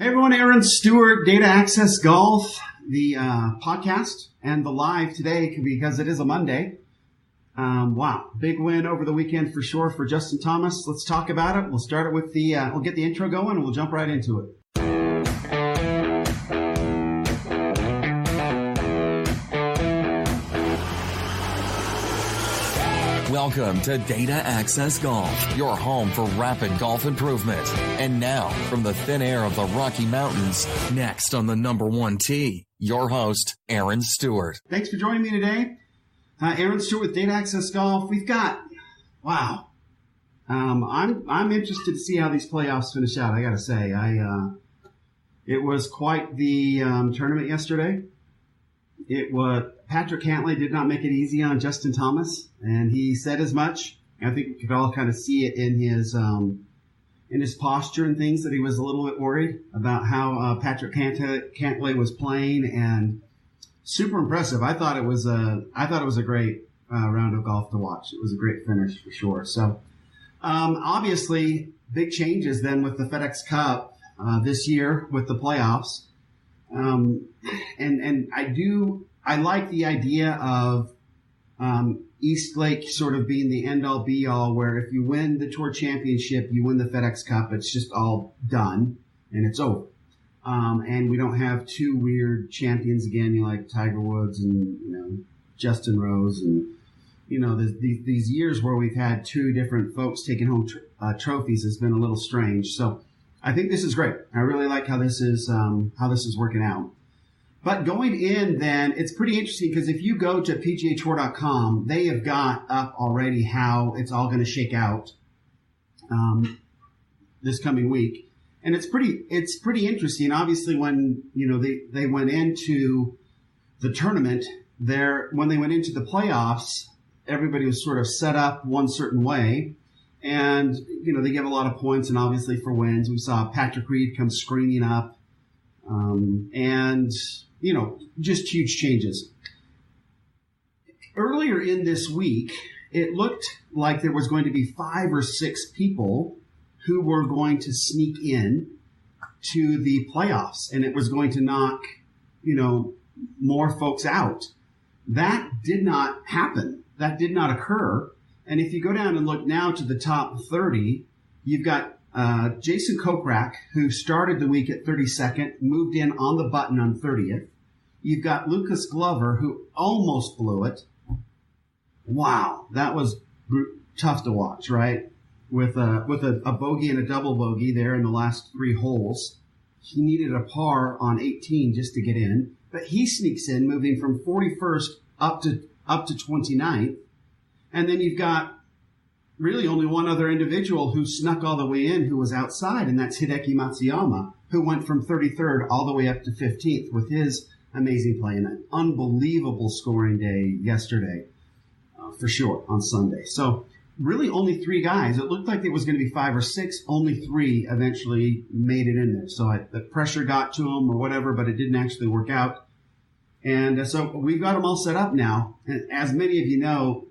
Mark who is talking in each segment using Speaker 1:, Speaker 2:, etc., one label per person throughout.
Speaker 1: Hey everyone, Aaron Stewart, Data Access Golf, the podcast, and the live today because it is a Monday. Wow, big win over the weekend for sure for Justin Thomas. Let's talk about it. We'll start it with we'll get the intro going and we'll jump right into it.
Speaker 2: Welcome to Data Access Golf, your home for rapid golf improvement. And now, from the thin air of the Rocky Mountains, next on the number one tee, your host, Aaron Stewart.
Speaker 1: Thanks for joining me today. Aaron Stewart with Data Access Golf. We've got, wow. I'm interested to see how these playoffs finish out, I gotta say. It was quite the tournament yesterday. Patrick Cantlay did not make it easy on Justin Thomas, and he said as much. I think we could all kind of see it in his posture and things, that he was a little bit worried about how Patrick Cantlay was playing, and super impressive. I thought it was a great round of golf to watch. It was a great finish for sure. So obviously big changes then with the FedEx Cup this year with the playoffs. And I like the idea of East Lake sort of being the end-all be-all, where if you win the Tour Championship, you win the FedEx Cup, it's just all done and it's over. And we don't have two weird champions again, like Tiger Woods and Justin Rose, and these years where we've had two different folks taking home trophies has been a little strange. So I think this is great. I really like how this is working out. But going in, then, it's pretty interesting because if you go to PGAtour.com, they have got up already how it's all going to shake out this coming week, and it's pretty interesting. Obviously, when they went into the tournament, when they went into the playoffs, everybody was sort of set up one certain way. And, they give a lot of points, and obviously for wins, we saw Patrick Reed come screaming up, and, just huge changes. Earlier in this week, it looked like there was going to be 5 or 6 people who were going to sneak in to the playoffs, and it was going to knock, more folks out. That did not happen. That did not occur. And if you go down and look now to the top 30, you've got Jason Kokrak, who started the week at 32nd, moved in on the button on 30th. You've got Lucas Glover, who almost blew it. Wow, that was tough to watch, right? With a bogey and a double bogey there in the last 3 holes. He needed a par on 18 just to get in, but he sneaks in, moving from 41st up to 29th. And then you've got really only one other individual who snuck all the way in who was outside, and that's Hideki Matsuyama, who went from 33rd all the way up to 15th with his amazing play, and an unbelievable scoring day yesterday, for sure, on Sunday. So really only 3 guys. It looked like it was going to be 5 or 6. Only 3 eventually made it in there. So the pressure got to them or whatever, but it didn't actually work out. And so we've got them all set up now. And as many of you know,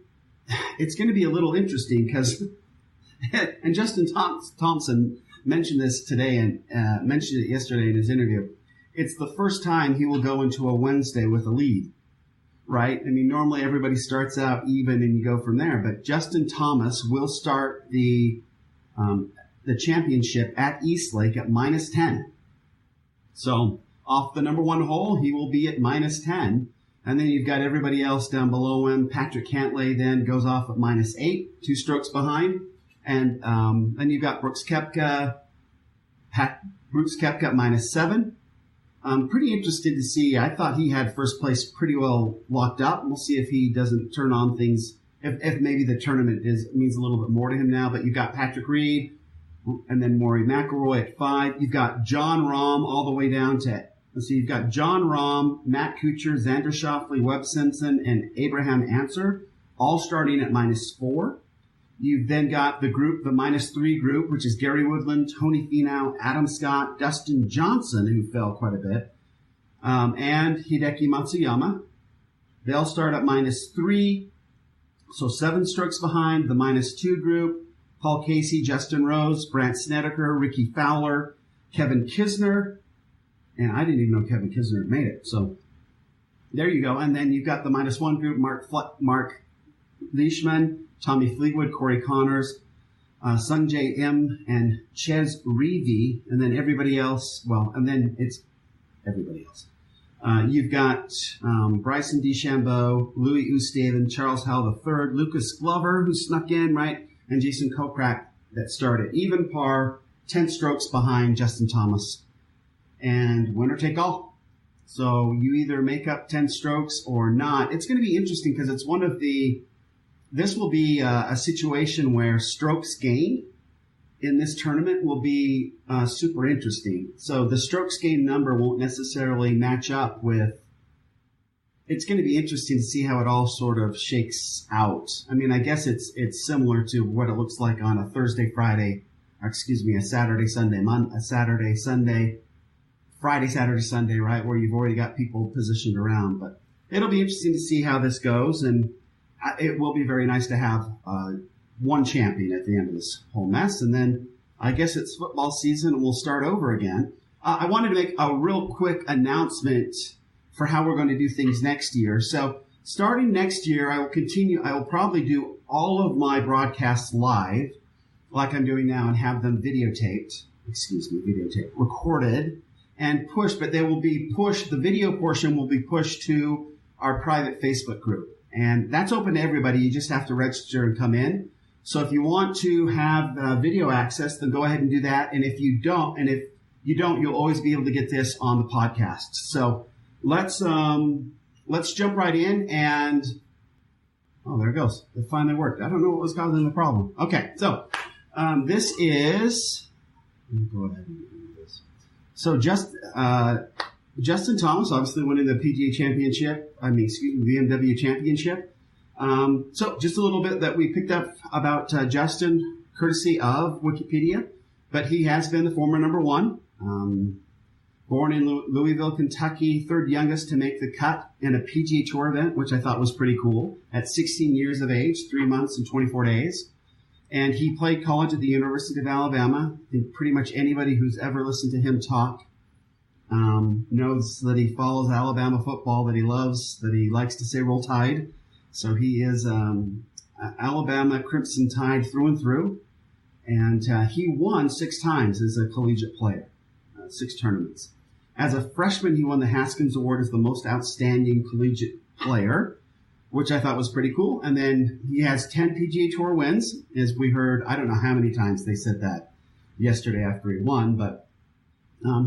Speaker 1: it's going to be a little interesting because, and Justin Thompson mentioned this today and mentioned it yesterday in his interview. It's the first time he will go into a Wednesday with a lead, right? I mean, normally everybody starts out even and you go from there, but Justin Thomas will start the championship at East Lake at -10. So off the number 1 hole, he will be at -10. And then you've got everybody else down below him. Patrick Cantlay then goes off at -8, 2 strokes behind. And then you've got Brooks Koepka at -7. Pretty interested to see. I thought he had first place pretty well locked up. We'll see if he doesn't turn on things, if maybe the tournament means a little bit more to him now. But you've got Patrick Reed and then Rory McIlroy at 5. You've got John Rahm all the way down to, so you've got John Rahm, Matt Kuchar, Xander Schauffele, Webb Simpson, and Abraham Ancer, all starting at -4. You've then got the -3 group, which is Gary Woodland, Tony Finau, Adam Scott, Dustin Johnson, who fell quite a bit, and Hideki Matsuyama. They'll start at -3, so 7 strokes behind the -2 group. Paul Casey, Justin Rose, Brandt Snedeker, Ricky Fowler, Kevin Kisner, and I didn't even know Kevin Kisner had made it. So there you go. And then you've got the -1 group: Mark Leishman, Tommy Fleetwood, Corey Connors, Sungjae M, and Ches Reavy, and then everybody else. Well, and then it's everybody else. You've got Bryson DeChambeau, Louis Oosthuizen, Charles Howell III, Lucas Glover, who snuck in, right, and Jason Kokrak that started. Even par, 10 strokes behind Justin Thomas. And winner take all. So you either make up 10 strokes or not. It's going to be interesting because it's this will be a situation where strokes gained in this tournament will be super interesting. So the strokes gained number won't necessarily match up with. It's going to be interesting to see how it all sort of shakes out. I mean, I guess it's similar to what it looks like on a Thursday, Friday, a Saturday, Sunday, Friday, Saturday, Sunday, right, where you've already got people positioned around. But it'll be interesting to see how this goes, and it will be very nice to have one champion at the end of this whole mess. And then I guess it's football season and we'll start over again. I wanted to make a real quick announcement for how we're going to do things next year. So starting next year, I will probably do all of my broadcasts live like I'm doing now and have them recorded and pushed, but they will be pushed. The video portion will be pushed to our private Facebook group. And that's open to everybody. You just have to register and come in. So if you want to have video access, then go ahead and do that. And if you don't, you'll always be able to get this on the podcast. So let's jump right in and, oh, there it goes. It finally worked. I don't know what was causing the problem. Okay. So, this is, let me go ahead and do this. So Justin Thomas, obviously winning the BMW Championship. So just a little bit that we picked up about Justin, courtesy of Wikipedia, but he has been the former number one. Born in Louisville, Kentucky, third youngest to make the cut in a PGA Tour event, which I thought was pretty cool, at 16 years of age, 3 months and 24 days. And he played college at the University of Alabama. I think pretty much anybody who's ever listened to him talk knows that he follows Alabama football, that he loves, that he likes to say Roll Tide. So he is Alabama Crimson Tide through and through. And he won 6 times as a collegiate player, 6 tournaments. As a freshman, he won the Haskins Award as the most outstanding collegiate player, which I thought was pretty cool. And then he has 10 PGA Tour wins, as we heard. I don't know how many times they said that yesterday after he won, but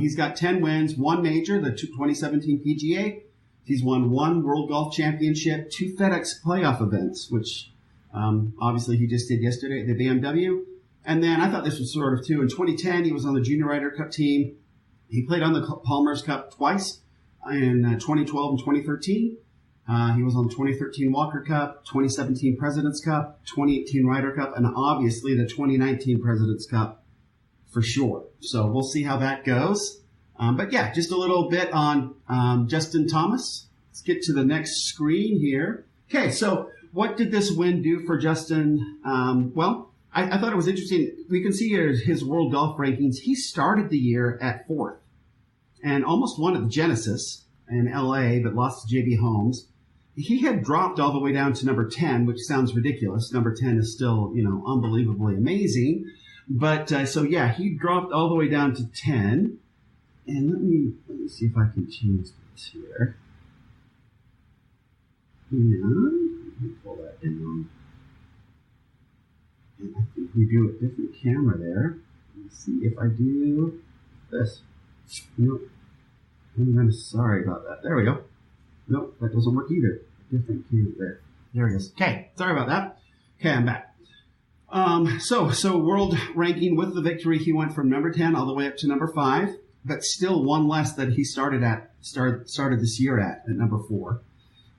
Speaker 1: he's got 10 wins, 1 major, the 2017 PGA. He's won 1 World Golf Championship, 2 FedEx playoff events, which obviously he just did yesterday at the BMW. And then I thought this was sort of too. In 2010, he was on the Junior Ryder Cup team. He played on the Palmer's Cup twice in 2012 and 2013. He was on the 2013 Walker Cup, 2017 President's Cup, 2018 Ryder Cup, and obviously the 2019 President's Cup for sure. So we'll see how that goes. But yeah, just a little bit on Justin Thomas. Let's get to the next screen here. Okay, so what did this win do for Justin? Well, I thought it was interesting. We can see here his world golf rankings. He started the year at 4th and almost won at the Genesis in LA, but lost to JB Holmes. He had dropped all the way down to number 10, which sounds ridiculous. Number 10 is still, unbelievably amazing. But so yeah, he dropped all the way down to 10. And let me see if I can change this here. And let me pull that down. And I think we do a different camera there. Let's see if I do this. Nope. I'm kind of sorry about that. There we go. Nope, that doesn't work either. A different camera there. There it is. Okay, sorry about that. Okay, I'm back. So world ranking with the victory, he went from number 10 all the way up to number 5, but still 1 less that he started this year at number 4.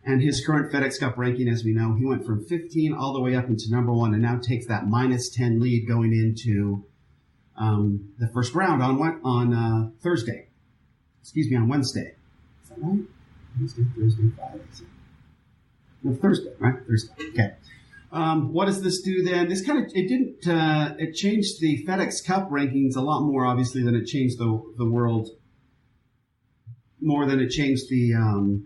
Speaker 1: And his current FedEx Cup ranking, as we know, he went from 15 all the way up into number 1 and now takes that -10 lead going into the first round on Thursday. Excuse me, on Wednesday. Is that right? Wednesday, Thursday, Friday. No, Thursday, right? Thursday. Okay. What does this do then? This it changed the FedEx Cup rankings a lot more, obviously, than it changed the world, more than it changed than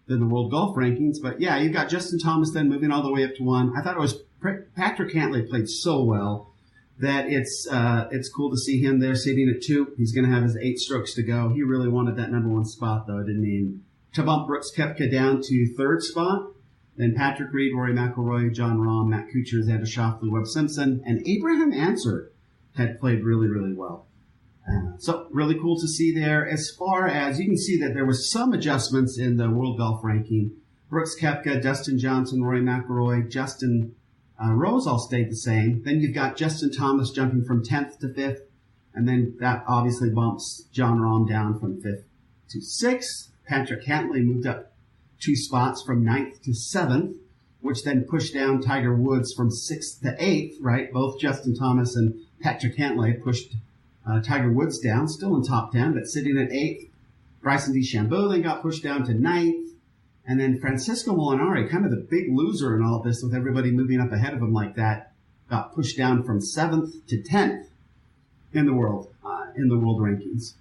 Speaker 1: the world golf rankings. But yeah, you've got Justin Thomas then moving all the way up to 1. I thought it was Patrick Cantlay played so well that it's cool to see him there sitting at 2. He's going to have his 8 strokes to go. He really wanted that number 1 spot, though, didn't he? To bump Brooks Koepka down to 3rd spot. Then Patrick Reed, Rory McIlroy, John Rahm, Matt Kuchar, Xander Schauffele, Webb Simpson, and Abraham Answer had played really, really well. So really cool to see there. As far as you can see that there was some adjustments in the world golf ranking. Brooks Koepka, Dustin Johnson, Rory McIlroy, Justin Rose all stayed the same. Then you've got Justin Thomas jumping from 10th to 5th, and then that obviously bumps John Rahm down from 5th to 6th. Patrick Cantlay moved up 2 spots from 9th to 7th, which then pushed down Tiger Woods from 6th to 8th, right? Both Justin Thomas and Patrick Cantlay pushed Tiger Woods down, still in top 10, but sitting at 8th. Bryson DeChambeau then got pushed down to 9th. And then Francisco Molinari, kind of the big loser in all of this with everybody moving up ahead of him like that, got pushed down from 7th to 10th in the world rankings.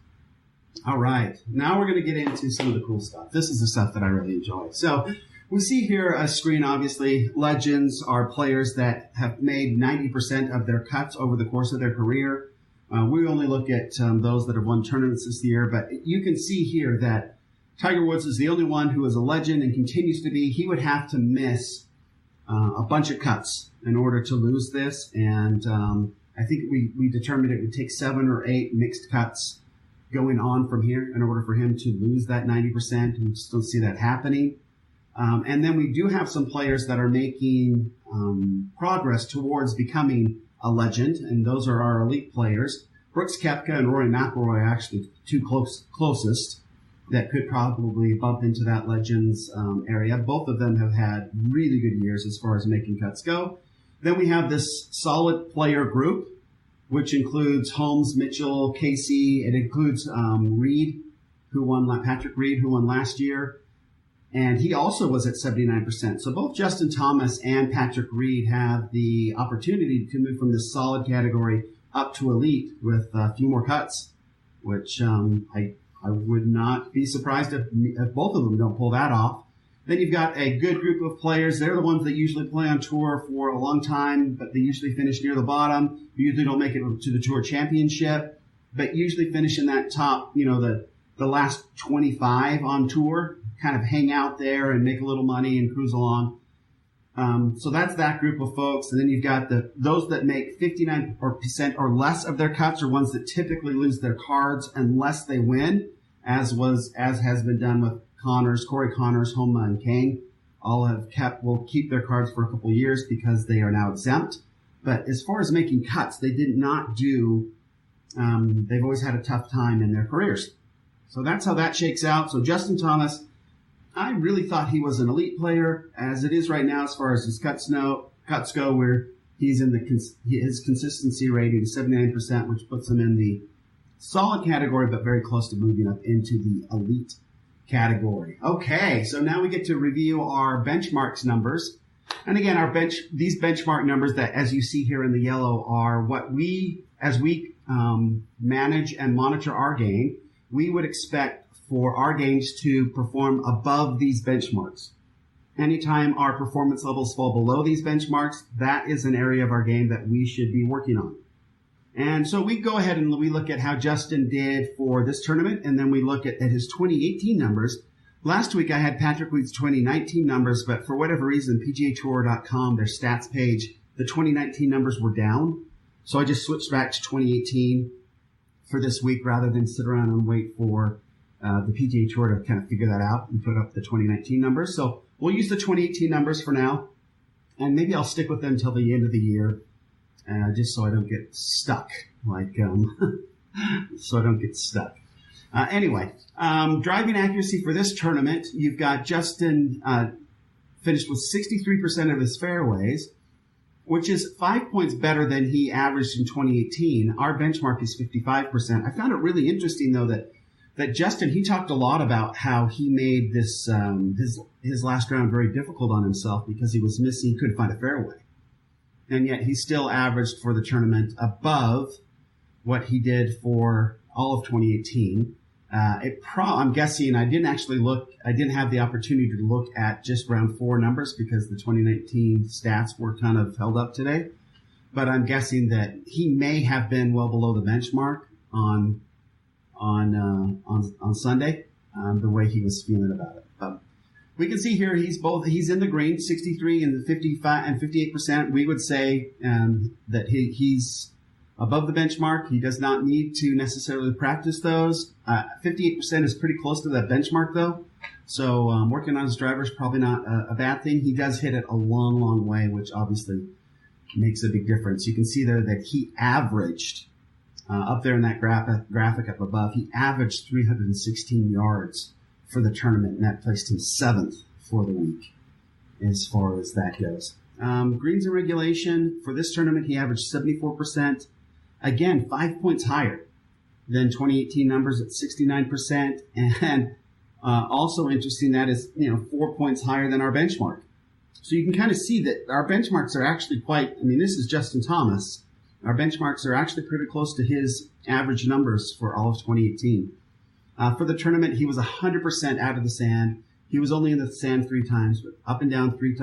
Speaker 1: All right, now we're going to get into some of the cool stuff. This is the stuff that I really enjoy. So we see here a screen, obviously. Legends are players that have made 90% of their cuts over the course of their career. We only look at those that have won tournaments this year, but you can see here that Tiger Woods is the only one who is a legend and continues to be. He would have to miss a bunch of cuts in order to lose this, and I think we determined it would take 7 or 8 mixed cuts going on from here in order for him to lose that 90%. We just don't see that happening. And then we do have some players that are making progress towards becoming a legend, and those are our elite players. Brooks Koepka and Rory McIlroy are actually two closest that could probably bump into that legends area. Both of them have had really good years as far as making cuts go. Then we have this solid player group, which includes Holmes, Mitchell, Casey. It includes Reed, Patrick Reed, who won last year. And he also was at 79%. So both Justin Thomas and Patrick Reed have the opportunity to move from this solid category up to elite with a few more cuts, which I would not be surprised if both of them don't pull that off. Then you've got a good group of players. They're the ones that usually play on tour for a long time, but they usually finish near the bottom. They usually don't make it to the tour championship, but usually finish in that top, the last 25 on tour, kind of hang out there and make a little money and cruise along. So that's that group of folks. And then you've got those that make 59% or less of their cuts are ones that typically lose their cards unless they win, as has been done with Corey Connors, Homa, and Kang. All will keep their cards for a couple of years because they are now exempt. But as far as making cuts, they did not do, they've always had a tough time in their careers. So that's how that shakes out. So Justin Thomas, I really thought he was an elite player as it is right now as far as his cuts go, where he's in his consistency rating is 79%, which puts him in the solid category, but very close to moving up into the elite category. Okay, so now we get to review our benchmarks numbers. And again, these benchmark numbers that, as you see here in the yellow, are what as we manage and monitor our game, we would expect for our games to perform above these benchmarks. Anytime our performance levels fall below these benchmarks, that is an area of our game that we should be working on. And so we go ahead and we look at how Justin did for this tournament, and then we look at his 2018 numbers. Last week I had Patrick Reed's 2019 numbers, but for whatever reason, PGAtour.com, their stats page, the 2019 numbers were down. So I just switched back to 2018 for this week rather than sit around and wait for the PGA Tour to kind of figure that out and put up the 2019 numbers. So we'll use the 2018 numbers for now, and maybe I'll stick with them until the end of the year, just so I don't get stuck. Anyway, driving accuracy for this tournament, you've got Justin finished with 63% of his fairways, which is 5 points better than he averaged in 2018. Our benchmark is 55%. I found it really interesting, though, that that Justin, he talked a lot about how he made this his last round very difficult on himself because he was missing, he couldn't find a fairway. And yet he still averaged for the tournament above what he did for all of 2018. I'm guessing I didn't have the opportunity to look at just round 4 numbers because the 2019 stats were kind of held up today. But I'm guessing that he may have been well below the benchmark on Sunday, the way he was feeling about it. But we can see here he's in the green, 63 and 55 and 58%. We would say that he's above the benchmark. He does not need to necessarily practice those. 58% is pretty close to that benchmark, though. So working on his driver is probably not a bad thing. He does hit it a long, long way, which obviously makes a big difference. You can see there that he averaged, up there in that graphic up above, he averaged 316 yards for the tournament, and that placed him 7th for the week as far as that goes. Greens in regulation, for this tournament, he averaged 74%. Again, 5 points higher than 2018 numbers at 69%. And also interesting, that is 4 points higher than our benchmark. So you can kind of see that our benchmarks are actually this is Justin Thomas. Our benchmarks are actually pretty close to his average numbers for all of 2018. For the tournament, he was 100% out of the sand. He was only in the sand 3 times, but up and down 3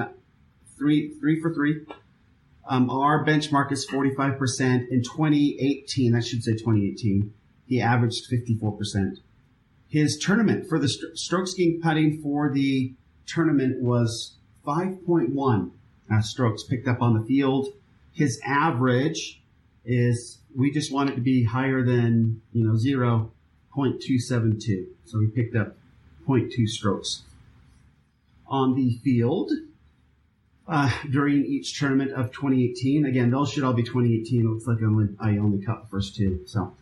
Speaker 1: for 3. Our benchmark is 45%. In 2018, I should say 2018, he averaged 54%. His tournament for the stroke skiing putting for the tournament was 5.1 strokes picked up on the field. His average is, we just want it to be higher than 0.272. So he picked up 0.2 strokes on the field during each tournament of 2018. Again, those should all be 2018. It looks like I only cut the first 2. So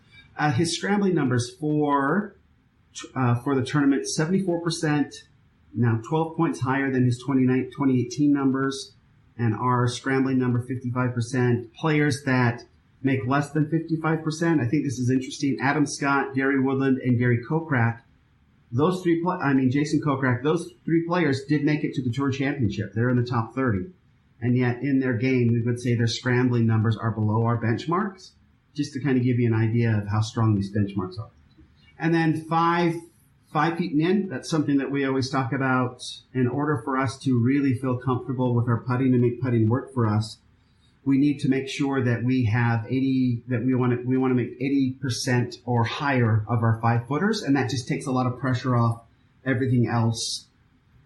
Speaker 1: his scrambling numbers for the tournament, 74%, now 12 points higher than his 2018 numbers, and our scrambling number 55%. Players that make less than 55%, I think this is interesting. Adam Scott, Gary Woodland, and Gary Kokrak. Jason Kokrak, those 3 players did make it to the Tour Championship. They're in the top 30. And yet in their game, we would say their scrambling numbers are below our benchmarks, just to kind of give you an idea of how strong these benchmarks are. And then 5 feet and in, that's something that we always talk about. In order for us to really feel comfortable with our putting and make putting work for us, we need to make sure that we have we want to make 80% or higher of our 5-footers, and that just takes a lot of pressure off everything else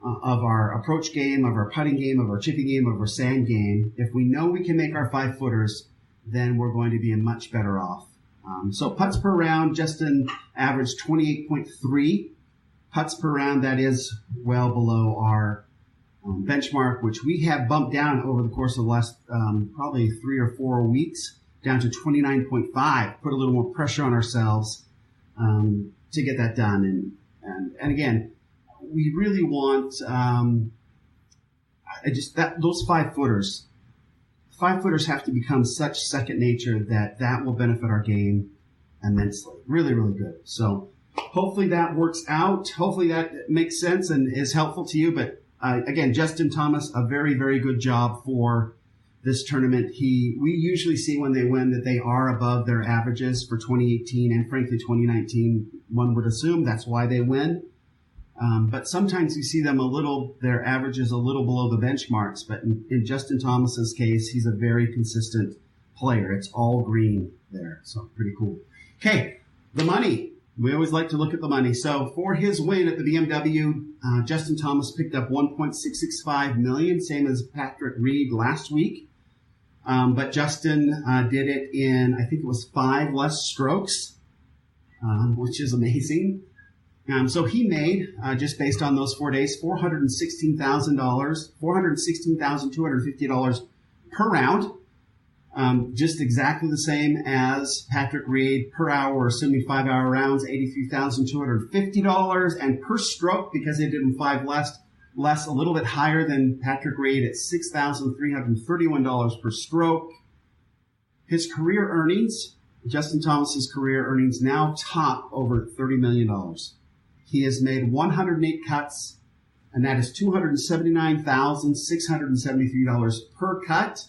Speaker 1: of our approach game, of our putting game, of our chipping game, of our sand game. If we know we can make our 5-footers, then we're going to be much better off. So putts per round, Justin averaged 28.3 putts per round. That is well below our benchmark, which we have bumped down over the course of the last probably 3 or 4 weeks, down to 29.5. Put a little more pressure on ourselves to get that done. And again, we really want those 5-footers. 5-footers have to become such second nature that will benefit our game immensely. Really, really good. So hopefully that works out. Hopefully that makes sense and is helpful to you. But again, Justin Thomas, a very, very good job for this tournament. We usually see when they win that they are above their averages for 2018 and frankly 2019. One would assume that's why they win. But sometimes you see them their average is a little below the benchmarks. But in Justin Thomas's case, he's a very consistent player. It's all green there. So pretty cool. Okay, the money. We always like to look at the money. So for his win at the BMW, Justin Thomas picked up $1.665 million, same as Patrick Reed last week. But Justin did it in, I think it was 5 less strokes, which is amazing. So he made, just based on those 4 days, $416,250 per round. Just exactly the same as Patrick Reed per hour, assuming 5-hour rounds, $83,250, and per stroke, because they did in 5 less, a little bit higher than Patrick Reed at $6,331 per stroke. His career earnings Justin Thomas's career earnings now top over $30 million. He has made 108 cuts, and that is $279,673 per cut.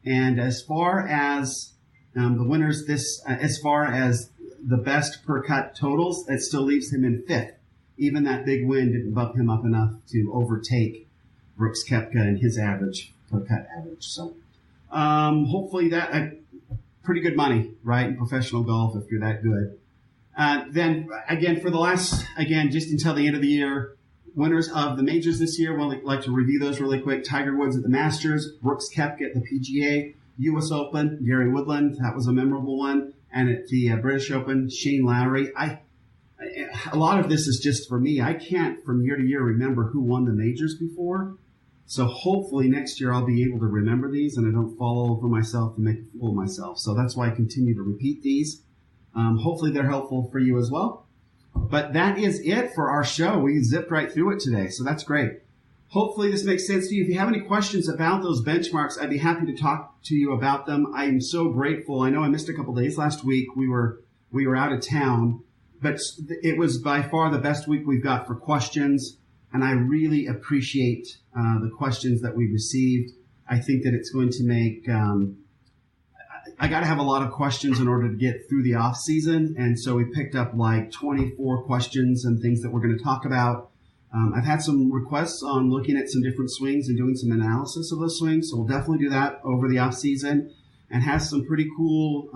Speaker 1: And as far as the winners, as far as the best per cut totals, that still leaves him in fifth. Even that big win didn't bump him up enough to overtake Brooks Koepka and his average per cut average. So hopefully that pretty good money, right, in professional golf if you're that good. Then again, for the last, just until the end of the year, winners of the majors this year, we'll like to review those really quick. Tiger Woods at the Masters, Brooks Koepka at the PGA, U.S. Open, Gary Woodland, that was a memorable one, and at the British Open, Shane Lowry. A lot of this is just for me. I can't from year to year remember who won the majors before. So hopefully next year I'll be able to remember these and I don't fall over myself and make a fool of myself. So that's why I continue to repeat these. Hopefully they're helpful for you as well. But that is it for our show. We zipped right through it today, so that's great. Hopefully this makes sense to you. If you have any questions about those benchmarks, I'd be happy to talk to you about them. I am so grateful. I know I missed a couple days last week. We were out of town, but it was by far the best week we've got for questions, and I really appreciate the questions that we received. I think that it's going to make I got to have a lot of questions in order to get through the off season, and so we picked up like 24 questions and things that we're going to talk about. I've had some requests on looking at some different swings and doing some analysis of those swings, so we'll definitely do that over the off season, and have some pretty cool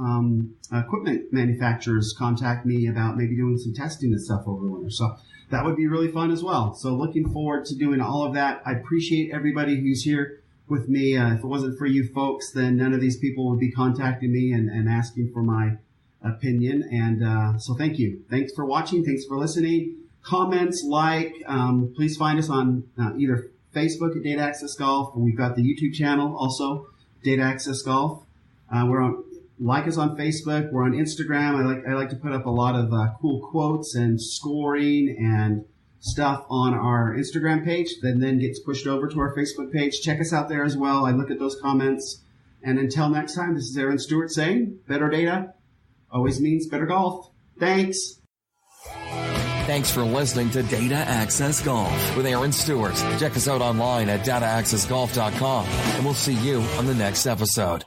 Speaker 1: equipment manufacturers contact me about maybe doing some testing and stuff over the winter. So that would be really fun as well. So looking forward to doing all of that. I appreciate everybody who's here with me. If it wasn't for you folks, then none of these people would be contacting me and asking for my opinion. And so thank you. Thanks for watching. Thanks for listening. Comments, please find us on either Facebook at Data Access Golf, or we've got the YouTube channel also, Data Access Golf. Like us on Facebook. We're on Instagram. I like to put up a lot of cool quotes and scoring and stuff on our Instagram page that then gets pushed over to our Facebook page. Check us out there as well. I look at those comments. And until next time, this is Aaron Stewart saying, better data always means better golf. Thanks.
Speaker 2: Thanks for listening to Data Access Golf with Aaron Stewart. Check us out online at dataaccessgolf.com, and we'll see you on the next episode.